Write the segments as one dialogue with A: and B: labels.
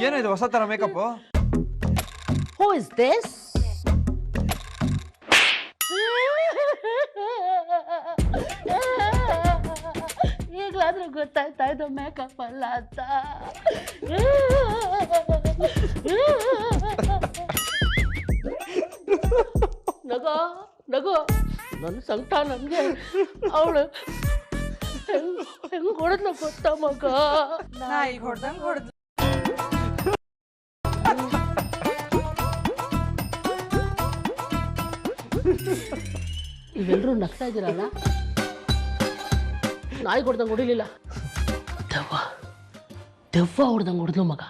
A: ಏನಿದೆ ಹೊಸ ತರ ಮೇಕಪ್?
B: Who is this? ಈಗಲಾದ್ರೂ ಗೊತ್ತಾಯ್ತಾ ಇದು ಮೇಕಪ್ ಅಲ್ಲ ಅಂತ. ನಗೋ ನಗೋ, ನನ್ನ ಸಂಕಟ ನನ್ಗೆ. ಅವಳು ಹೆಂಗ್ ಹೊಡೆದ್ಲ ಗೊತ್ತಾ ಮಗ?
C: ನಾಯಿ ಹೊಡೆದಂಗ್ ಹೊಡೆದ್ಲು.
B: ನೀವೆಲ್ಲರೂ ನಗ್ತಾ ಇದ್ದೀರಲ್ಲ, ನಾಯಿ ಹೊಡೆದಂಗೆ ಹೊಡಿಲಿಲ್ಲ, ದೆವ್ವ ಹೊಡೆದಂಗೆ ಹೊಡೆದ್ಲು ಮಗ.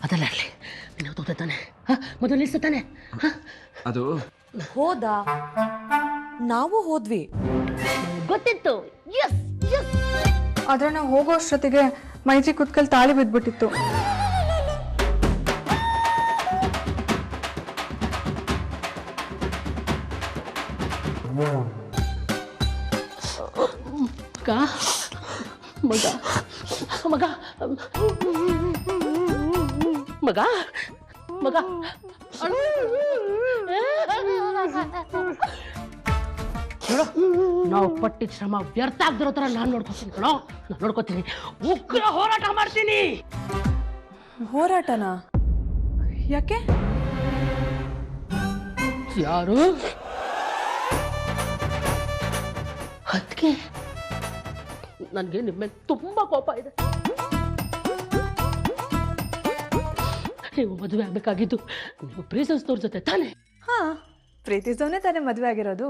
B: ಅದಲ್ಲ ನೀವು ತೋತಾನೆ ಮೊದಲು ನಿಲ್ಸುತ್ತಾನೆ.
A: ಅದು
C: ಹೋದ, ನಾವು ಹೋದ್ವಿ,
B: ಗೊತ್ತಿತ್ತು. Yes yes.
D: ಆದ್ರೆ ನಾವು ಹೋಗೋ ಅಷ್ಟೊತ್ತಿಗೆ ಮೈತ್ರಿ ಕುತ್ಕಲ್ ತಾಳಿ ಬಿದ್ಬಿಟ್ಟಿತ್ತು.
B: ಮಗ ಮಗ ಮಗ ಮಗ ನಾವು ಪಟ್ಟಿದ ಶ್ರಮ ವ್ಯರ್ಥ ಆಗದಿರೋ ಥರ ನಾನು ನೋಡ್ಕೊತೀನಿ ಕಣೋ. ನಾನು ನೋಡ್ಕೊತೀನಿ, ಉಗ್ರ ಹೋರಾಟ ಮಾಡ್ತೀನಿ.
C: ಹೋರಾಟನಾ? ಯಾಕೆ?
B: ಯಾರು? ಅದಕ್ಕೆ ನನಗೆ ನಿಮ್ಮ ಮೇಲೆ ತುಂಬಾ ಕೋಪ ಇದೆ. ನೀವು ಮದುವೆ ಆಗಬೇಕಾಗಿದ್ದು ನೀವು ಪ್ರೀತಿಸಿದವ್ರ ಜೊತೆ ತಾನೇ?
D: ಹಾ, ಪ್ರೀತಿಸೋನೆ ತಾನೇ ಮದುವೆ ಆಗಿರೋದು.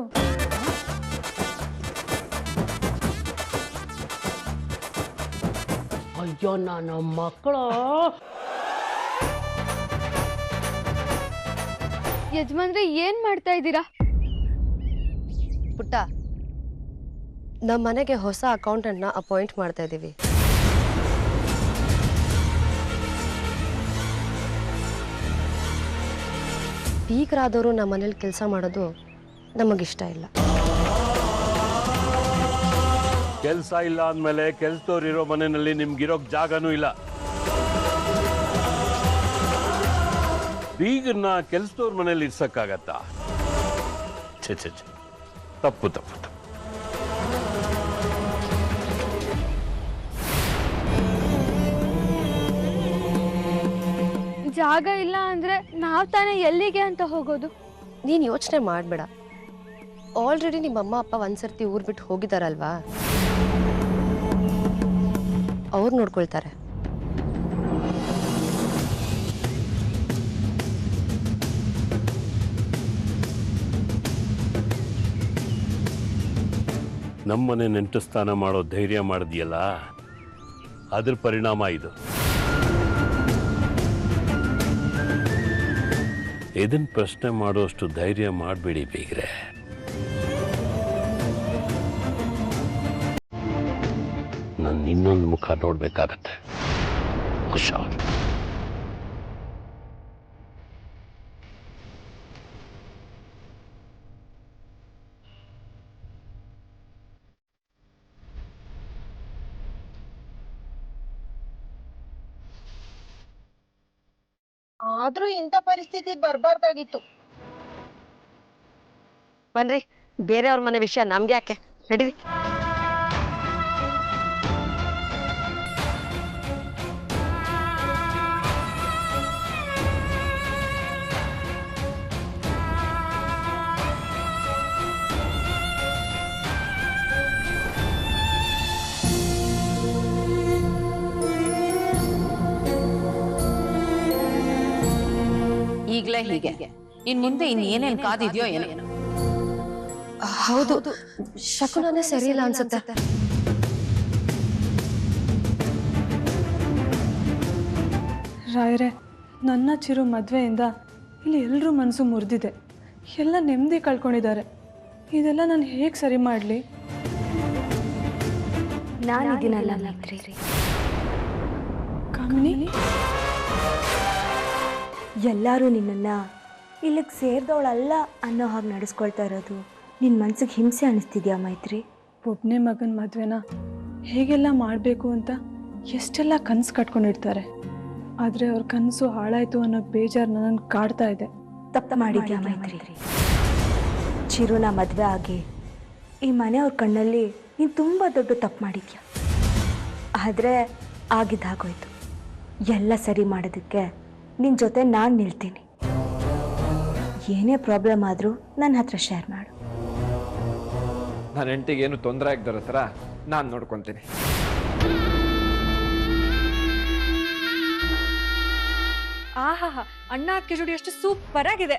B: ಅಯ್ಯೋ ನನ್ನ ಮಕ್ಕಳು.
E: ಯಜಮಾನ್ರೆ, ಏನ್ ಮಾಡ್ತಾ ಇದ್ದೀರಾ?
F: ಪುಟ್ಟ, ನಮ್ಮ ಮನೆಗೆ ಹೊಸ ಅಕೌಂಟೆಂಟ್ನ ಅಪಾಯಿಂಟ್ ಮಾಡ್ತಾ ಇದ್ದೀವಿ. ಬೀಗರಾದವರು ನಮ್ಮ ಮನೇಲಿ ಕೆಲಸ ಮಾಡೋದು ನಮಗಿಷ್ಟ ಇಲ್ಲ.
G: ಕೆಲಸ ಇಲ್ಲ ಅಂದಮೇಲೆ ಕೆಲ್ಸದವ್ರು ಇರೋ ಮನೆಯಲ್ಲಿ ನಿಮ್ಗಿರೋಕ್ ಜಾಗನೂ ಇಲ್ಲ. ಬೀಗನ್ನ ಕೆಲ್ಸದವ್ರ ಮನೇಲಿ ಇರ್ಸಕ್ಕಾಗತ್ತಾ? ಛೆ ಛೆ ಛೆ, ತಪ್ಪು ತಪ್ಪು ತಪ್ಪು.
E: ಜಾಗ ಇಲ್ಲ ಅಂದ್ರೆ ನಾವ್ ತಾನೇ ಎಲ್ಲಿಗೆ ಅಂತ ಹೋಗೋದು?
F: ನೀನು ಯೋಚನೆ ಮಾಡಬೇಡ. ಆಲ್ರೆಡಿ ನಿಮ್ಮ ಅಮ್ಮ ಅಪ್ಪ ಒಂದ್ಸರ್ತಿ ಊರ್ ಬಿಟ್ಟು ಹೋಗಿದಾರಲ್ವಾ, ಅವ್ರು ನೋಡ್ಕೊಳ್ತಾರೆ.
G: ನಮ್ಮನೆ ನೆಂಟು ಸ್ಥಾನ ಮಾಡೋ ಧೈರ್ಯ ಮಾಡಿದ್ಯಲ್ಲ, ಅದ್ರ ಪರಿಣಾಮ ಇದು. ಇದನ್ನ ಪ್ರಶ್ನೆ ಮಾಡೋಷ್ಟು ಧೈರ್ಯ ಮಾಡಬೇಡಿ ಬೀಗ್ರೆ. ನನ್ನ ಇನ್ನೊಂದು ಮುಖ ನೋಡ್ಬೇಕಾಗತ್ತೆ. ಹುಷಾರ್.
H: ಆದ್ರೂ ಇಂಥ ಪರಿಸ್ಥಿತಿ ಬರ್ಬಾರ್ದಾಗಿತ್ತು.
F: ಬನ್ರಿ, ಬೇರೆಯವ್ರ ಮನೆ ವಿಷಯ ನಮ್ಗೆ ಯಾಕೆ, ನಡೀರಿ.
C: ಈಗ್ಲೇ ಹೀಗೆ, ಇನ್ ಮುಂದೆ ಇನ್ನೇನೇನ್ ಕಾದಿದ್ಯೋ ಏನೋ.
F: ಹೌದು, ಶಕುನನೇ ಸರಿ ಇಲ್ಲ ಅನ್ಸುತ್ತೆ.
D: ರಾಯರೇ, ನನ್ನ ಚಿರು ಮದುವೆಯಿಂದ ಇಲ್ಲಿ ಎಲ್ಲರೂ ಮನಸ್ಸು ಮುರಿದಿದೆ, ಎಲ್ಲ ನೆಮ್ಮದಿ ಕಳ್ಕೊಂಡಿದ್ದಾರೆ. ಇದೆಲ್ಲ ನಾನು ಹೇಗೆ ಸರಿ ಮಾಡಲಿ?
E: ನಾನಿದ್ದೀನಲ್ಲ ಮೈತ್ರಿ.
D: ಕಾಮಿನಿ,
E: ಎಲ್ಲರೂ ನಿನ್ನನ್ನ
I: ಇಲ್ಲಿಗೆ ಸೇರಿದವಳಲ್ಲ ಅನ್ನೋ ಹಾಗೆ ನಡೆಸ್ಕೊಳ್ತಾ ಇರೋದು ನಿನ್ನ ಮನ್ಸಿಗೆ ಹಿಂಸೆ ಅನ್ನಿಸ್ತಿದ್ಯಾ ಮೈತ್ರಿ?
D: ಒಬ್ಬನೇ ಮಗನ ಮದುವೆನ ಹೇಗೆಲ್ಲ ಮಾಡಬೇಕು ಅಂತ ಎಷ್ಟೆಲ್ಲ ಕನಸು ಕಟ್ಕೊಂಡಿರ್ತಾರೆ. ಆದರೆ ಅವ್ರ ಕನಸು ಹಾಳಾಯಿತು ಅನ್ನೋ ಬೇಜಾರು ನನ್ನನ್ನು ಕಾಡ್ತಾ ಇದೆ.
I: ತಪ್ಪು ಮಾಡಿದ್ಯಾ ಮೈತ್ರಿ? ಚಿರುನ ಮದುವೆ ಆಗಿ ಈ ಮನೆಯವ್ರ ಕಣ್ಣಲ್ಲಿ ನೀನು ತುಂಬ ದೊಡ್ಡ ತಪ್ಪು ಮಾಡಿದ್ಯಾ. ಆದರೆ ಆಗಿದ್ದಾಗೋಯ್ತು. ಎಲ್ಲ ಸರಿ ಮಾಡೋದಕ್ಕೆ ನಿನ್ನ ಜೊತೆ ನಾನು ನಿಲ್ತೀನಿ. ಏನೇ ಪ್ರಾಬ್ಲಮ್ ಆದರೂ ನನ್ನ ಹತ್ರ ಶೇರ್ ಮಾಡು.
A: ನನ್ನ ಹೆಂಡತಿಗೆ ಏನು ತೊಂದರೆ ಆಗದಿರೋ ಥರ ನಾನು ನೋಡ್ಕೊತೀನಿ.
C: ಆಹಾ ಅಣ್ಣ ಅಕ್ಕೆ ಜೋಡಿ ಎಷ್ಟು ಸೂಪರ್ ಆಗಿದೆ.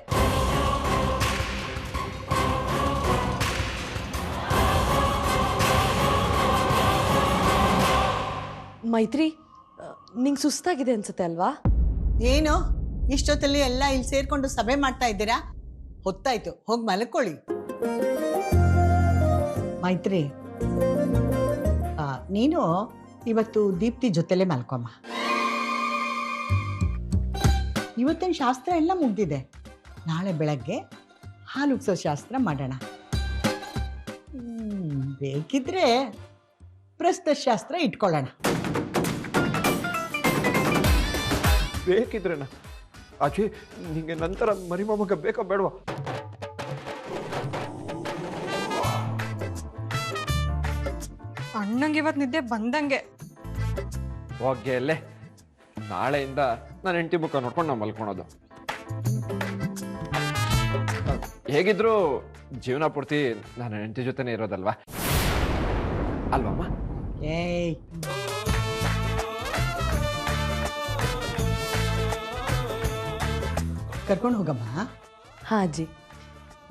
C: ಮೈತ್ರಿ, ನಿಂಗೆ ಸುಸ್ತಾಗಿದೆ ಅನ್ಸುತ್ತೆ ಅಲ್ವಾ?
H: ಏನು ಇಷ್ಟೊತ್ತಲ್ಲಿ ಎಲ್ಲ ಇಲ್ಲಿ ಸೇರ್ಕೊಂಡು ಸಭೆ ಮಾಡ್ತಾ ಇದ್ದೀರಾ? ಹೊತ್ತಾಯ್ತು, ಹೋಗಿ ಮಲ್ಕೊಳ್ಳಿ. ಮೈತ್ರಿ, ನೀನು ಇವತ್ತು ದೀಪ್ತಿ ಜೊತೆಲೆ ಮಲ್ಕೊಮ್ಮ. ಇವತ್ತಿನ ಶಾಸ್ತ್ರ ಎಲ್ಲ ಮುಗ್ದಿದೆ. ನಾಳೆ ಬೆಳಗ್ಗೆ ಹಾಲು ಉಗ್ಸೋ ಶಾಸ್ತ್ರ ಮಾಡೋಣ. ಬೇಕಿದ್ರೆ ಪ್ರಸ್ತ ಶಾಸ್ತ್ರ ಇಟ್ಕೊಳ್ಳೋಣ.
A: ಬೇಕಿದ್ರೇನ ಆಚೆ ನಿಂಗೆ ನಂತರ ಮರಿ ಮೊಮ್ಮಗ ಬೇಕೋ ಬೇಡವಾ?
C: ಅಣ್ಣಂಗೆ ಇವತ್ತು ನಿದ್ದೆ ಬಂದಂಗೆ.
A: ಹೋಗ್ಗೆ ಅಲ್ಲೇ, ನಾಳೆಯಿಂದ ನಾನು ಹೆಂಡತಿ ಮುಖ ನೋಡ್ಕೊಂಡು ನಾವು ಮಲ್ಕೊಳೋದು. ಹೇಗಿದ್ರು ಜೀವನ ಪೂರ್ತಿ ನಾನು ಹೆಂಡತಿ ಜೊತೆನೇ ಇರೋದಲ್ವಾ ಅಲ್ವಮ್ಮ?
H: ಏಯ್, ಕರ್ಕೊಂಡು ಹೋಗಮ್ಮ.
C: ಹಾ ಅಜ್ಜಿ.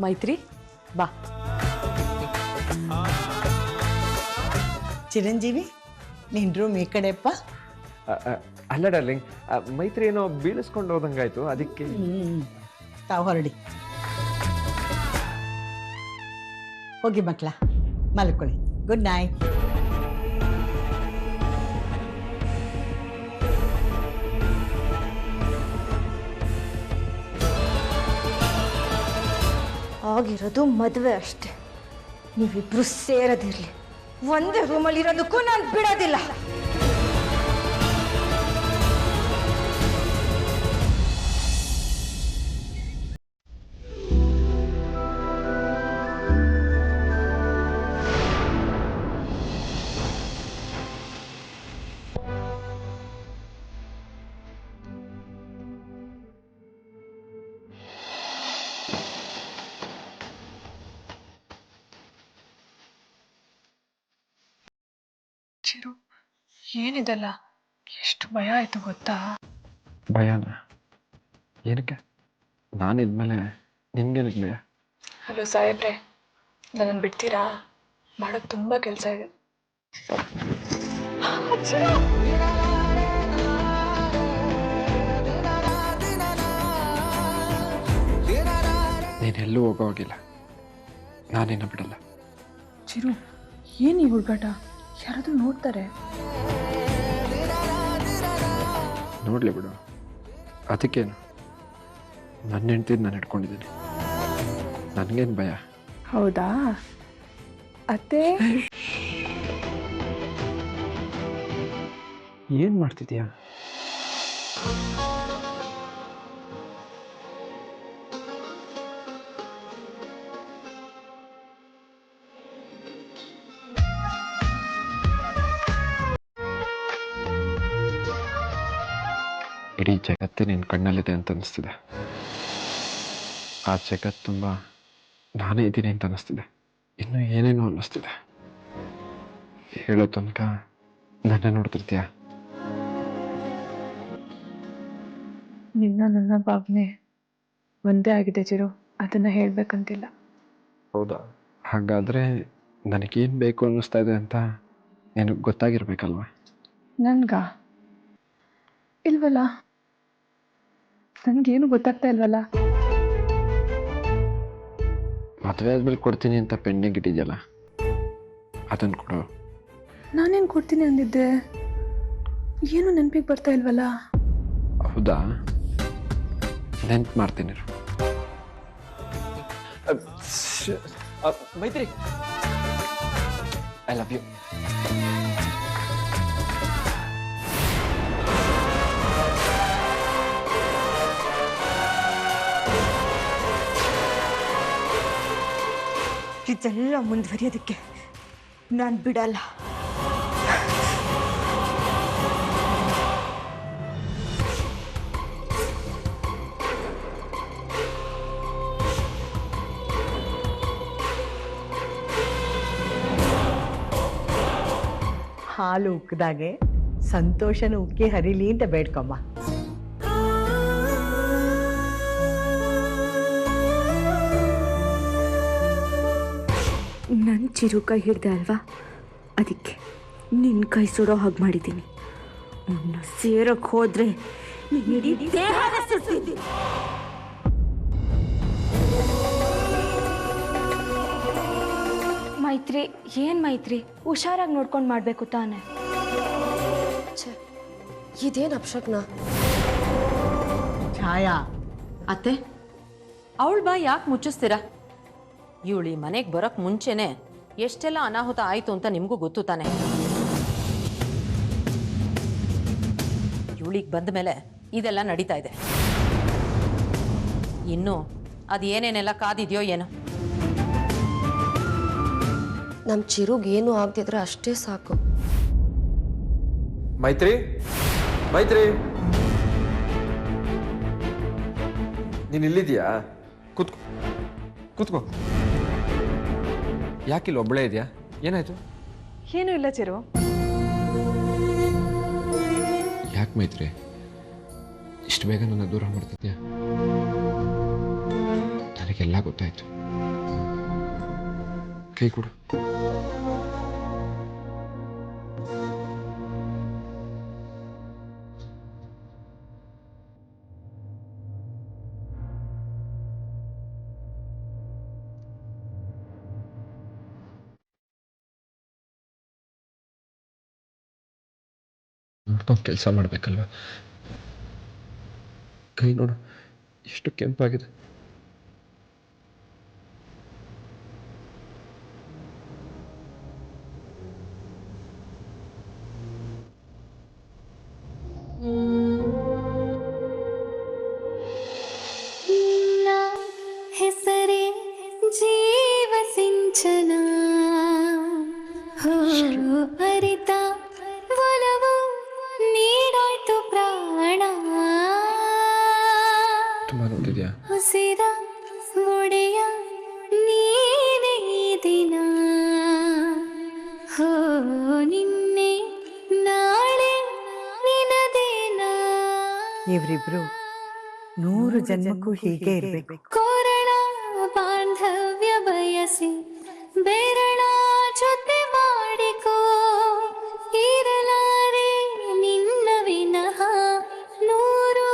C: ಮೈತ್ರಿ ಬಾ.
H: ಚಿರಂಜೀವಿ, ನಿನ್ ರೂಮ್ ಈ ಕಡೆಪ್ಪ.
A: ಅಲ್ಲ ಡಾರ್ಲಿಂಗ್, ಮೈತ್ರಿ ಏನೋ ಬೀಳಿಸ್ಕೊಂಡು ಹೋದಂಗಾಯ್ತು, ಅದಕ್ಕೆ.
H: ತಾವು ಹೊರಡಿ. ಹೋಗಿ ಮಕ್ಕಳ, ಮಲ್ಕೊಳ್ಳಿ. Good night.
I: ಆಗಿರೋದು ಮದುವೆ ಅಷ್ಟೆ. ನೀವಿಬ್ರು ಸೇರೋದಿರ್ಲಿ, ಒಂದೇ ರೂಮಲ್ಲಿ ಇರೋದಕ್ಕೂ ನಾನು ಬಿಡೋದಿಲ್ಲ.
D: ಚಿರು, ಏನಿದೆಲ್ಲ? ಎಷ್ಟು ಭಯ ಆಯ್ತು ಗೊತ್ತಾ?
A: ಭಯನ? ಏನಕ್ಕೆ? ನಾನಿದ್ಮೇಲೆ ನಿನ್ಗೇನಕ್ಕೆ ಭಯ?
D: ಹಲೋ ಸಾಹೇಬ್ರೆ, ನನ್ನನ್ನು ಬಿಡ್ತೀರಾ? ಮಾಡೋಕ್ಕೆ ತುಂಬ ಕೆಲಸ ಇದೆ.
A: ನೀನೆಲ್ಲೂ ಹೋಗೋವಾಗಿಲ್ಲ, ನಾನೇನ ಬಿಡಲ್ಲ.
D: ಚಿರು, ಏನು ಈ ಹುಡುಗಾಟ? ಯಾರಾದ್ರೂ ನೋಡ್ತಾರೆ.
A: ನೋಡ್ಲಿ ಬಿಡು, ಅದಕ್ಕೇನು? ನನ್ನ ಹೆಂಡ್ತಿದ್ದು ನಾನು ಇಟ್ಕೊಂಡಿದ್ದೀನಿ, ನನಗೇನು ಭಯ?
D: ಹೌದಾ ಅತ್ತೆ?
A: ಏನು ಮಾಡ್ತಿದ್ಯಾ? ಇಡೀ ಜಗತ್ತೇ ನಿನ್ನ ಕಣ್ಣಲ್ಲಿದೆ ಅಂತ ಅನಿಸ್ತಿದೆ. ಆ ಜಗತ್ತು ತುಂಬ ನಾನೇ ಇದ್ದೀನಿ ಅಂತ ಅನ್ನಿಸ್ತಿದೆ. ಇನ್ನೂ ಏನೇನೋ ಅನ್ನಿಸ್ತಿದೆ. ಹೇಳೋ ತನಕ ನನ್ನ ನೋಡ್ತಿರ್ತೀಯ?
D: ನಿನ್ನ ನನ್ನ ಭಾವನೆ ಒಂದೇ ಆಗಿದೆ ಚಿರು, ಅದನ್ನು ಹೇಳಬೇಕಂತಿಲ್ಲ.
A: ಹೌದಾ? ಹಾಗಾದರೆ ನನಗೇನು ಬೇಕು ಅನ್ನಿಸ್ತಾ ಇದೆ ಅಂತ ನಿನಗೆ ಗೊತ್ತಾಗಿರ್ಬೇಕಲ್ವ?
D: ನನ್ಗ ಇಲ್ವಲ್ಲ, ನನಗೇನು ಗೊತ್ತಾಗ್ತಾ ಇಲ್ವಲ್ಲ.
A: ಮದುವೆ ಆದ್ಮೇಲೆ ಕೊಡ್ತೀನಿ ಅಂತ ಪೆಂಡಿಂಗ್ ಇಟ್ಟಿದ್ಯಲ್ಲ, ಅದನ್ನು ಕೊಡು.
D: ನಾನೇನು ಕೊಡ್ತೀನಿ ಅಂದಿದ್ದೆ? ಏನು ನೆನಪಿಗೆ ಬರ್ತಾ ಇಲ್ವಲ್ಲ.
A: ಹೌದಾ? ನೆನ್ಪು ಮಾಡ್ತೀನಿ. ಮೈತ್ರಿ, ಐ ಲವ್ ಯು.
I: ಇದೆಲ್ಲ ಮುಂದುವರಿಯೋದಕ್ಕೆ ನಾನು ಬಿಡಲ್ಲ.
H: ಹಾಲು ಉಕ್ಕಿದಾಗೆ ಸಂತೋಷನ ಉಕ್ಕಿ ಹರಿಲಿ ಅಂತ ಬೇಡ್ಕೊಮ್ಮ.
I: ನನ್ನ ಚಿರು ಕೈ ಹಿಡ್ದೆ ಅಲ್ವಾ, ಅದಕ್ಕೆ ನಿನ್ನ ಕೈ ಸುಡೋ ಹಾಗೆ ಮಾಡಿದ್ದೀನಿ. ಮುನ್ನ ಸೇರಕ್ಕೆ ಹೋದ್ರೆ ನೀನ್ ಇಡೀ ದೇಹನೇ ಸುಡ್ತಿದ್ದೀನಿ. ಮೈತ್ರಿ, ಏನು ಮೈತ್ರಿ, ಹುಷಾರಾಗಿ ನೋಡ್ಕೊಂಡು ಮಾಡಬೇಕು ತಾನೆ.
F: ಇದೇನು ಅಪಶಕ್ನ?
H: ಛಾಯಾ,
B: ಅತ್ತೆ, ಅವಳ ಬಾ ಯಾಕೆ ಮುಚ್ಚಿಸ್ತೀರಾ? ಇವಳು ಈ ಮನೆಗೆ ಬರೋಕ್ಕೆ ಮುಂಚೆನೆ ಎಷ್ಟೆಲ್ಲ ಅನಾಹುತ ಆಯಿತು ಅಂತ ನಿಮಗೂ ಗೊತ್ತು ತಾನೆ. ಇವಳಿಗೆ ಬಂದ ಮೇಲೆ ಇದೆಲ್ಲ ನಡೀತಾ ಇದೆ. ಇನ್ನು ಅದು ಏನೇನೆಲ್ಲ ಕಾದಿದೆಯೋ ಏನೋ.
F: ನಮ್ಮ ಚಿರುಗೆ ಏನು ಆಗದಿದ್ರೆ ಅಷ್ಟೇ ಸಾಕು.
A: ಮೈತ್ರಿ, ಮೈತ್ರಿ, ನೀನು ಇಲ್ಲಿದ್ಯಾ? ಕೂತ್ಕೋ, ಕೂತ್ಕೋ. ಯಾಕಿಲ್ಲ ಒಬ್ಬಳೇ ಇದೆಯಾ? ಏನಾಯ್ತು?
D: ಏನೂ ಇಲ್ಲ ಚಿರು.
A: ಯಾಕೆ ಮೈತ್ರಿ ಇಷ್ಟು ಬೇಗ ನನ್ನ ದೂರ ಮಾಡ್ತಿದ್ಯಾ? ನನಗೆಲ್ಲ ಗೊತ್ತಾಯ್ತು. ಕೈ ಕೊಡು. ನೋಡ್ಕೊಂಡು ಕೆಲಸ ಮಾಡಬೇಕಲ್ವ? ಕೈ ನೋಡು ಎಷ್ಟು ಕೆಂಪಾಗಿದೆ.
E: ಹೆಸರೇ ಜೀವ ಸಿಂಚನ ಅರಿತ ಒಲವು ನೀಡಾಯ್ತು ಪ್ರಾಣ.
A: ತುಂಬ ನೋಡಿದ್ಯಾ?
E: ಉಸಿರ ಒಡೆಯ ನೀನೇ ದಿನ. ಹೋ ನಿನ್ನೆ ನಾಳೆ ನಿನದೇನ.
H: ಇವರಿಬ್ರು 100 ಜನ್ಮಕ್ಕೂ ಹೀಗೆ ಇರಬೇಕು.
E: ಕೋರಳ ಬಾಂಧವ್ಯ ಬಯಸಿ ಬೆರಳ ಜೊತೆ ಮಾಡಿಕೋ. ಇರಲಾರೆ ನಿನ್ನ ವಿನಃ 100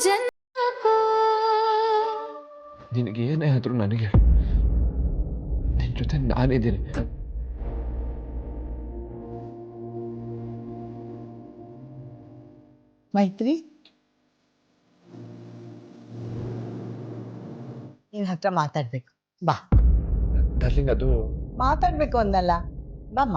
E: ಜನ್ಮಕ್ಕೂ.
A: ನಿನಗೆ ಏನೇ ಆದರೂ ನನಗೆ ನಿನ್ನ ಜೊತೆ ನಾನಿದ್ದೀನಿ.
H: ಮೈತ್ರಿ, ನಿನ್ನ ಹತ್ರ ಮಾತಾಡ್ಬೇಕು. ಬಾ.
A: ಡಾರ್ಲಿಂಗ್, ಅದು
H: ಮಾತಾಡ್ಬೇಕು ಅಂದಲ್ಲ, ಬಾಮ್ಮ.